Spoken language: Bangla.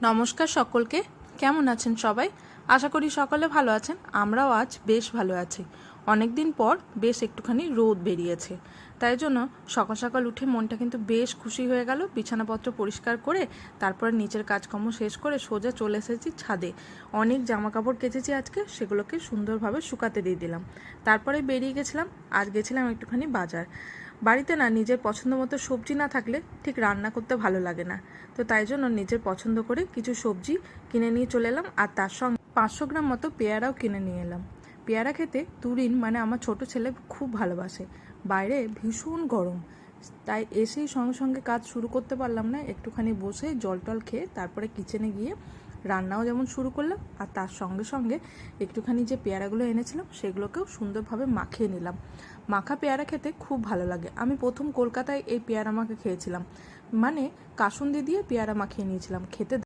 নমস্কার সকলকে। কেমন আছেন সবাই? আশা করি সকলে ভালো আছেন। আমরাও আজ বেশ ভালো আছি। অনেক দিন পর বেশ একটুখানি রোদ বেরিয়েছে, তাই জন্য সকাল সকাল উঠে মনটা কিন্তু বেশ খুশি হয়ে গেল। বিছানাপত্র পরিষ্কার করে তারপরে নিচের কাজকর্ম শেষ করে সোজা চলে এসেছি ছাদে। অনেক জামা কাপড় কেচেছি আজকে, সেগুলোকে সুন্দরভাবে শুকাতে দিয়ে দিলাম। তারপরে বেরিয়ে গেছিলাম। আজ গেছিলাম একটুখানি বাজার। বাড়িতে না নিজের পছন্দ মতো সবজি না থাকলে ঠিক রান্না করতে ভালো লাগে না, তো তাই জন্য নিজের পছন্দ করে কিছু সবজি কিনে নিয়ে চলে এলাম। আর তার সঙ্গে 500 গ্রাম মতো পেয়ারাও কিনে নিয়ে এলাম। পেয়ারা খেতে তুরিন মানে আমার ছোট ছেলে খুব ভালোবাসে। বাইরে ভীষণ গরম, তাই এসেই সঙ্গে সঙ্গে কাজ শুরু করতে পারলাম না। একটুখানি বসে জল টল খেয়ে তারপরে কিচেনে গিয়ে রান্নাও যেমন শুরু করলাম, আর তার সঙ্গে সঙ্গে একটুখানি যে পেয়ারাগুলো এনেছিলাম সেগুলোকেও সুন্দরভাবে মাখিয়ে নিলাম। মাখা পেয়ারা খেতে খুব ভালো লাগে। আমি প্রথম কলকাতায় এই পেয়ারা মাখা খেয়েছিলাম, মানে কাসুন্দি দিয়ে পেয়ারা মাখিয়ে নিয়েছিলাম, খেতে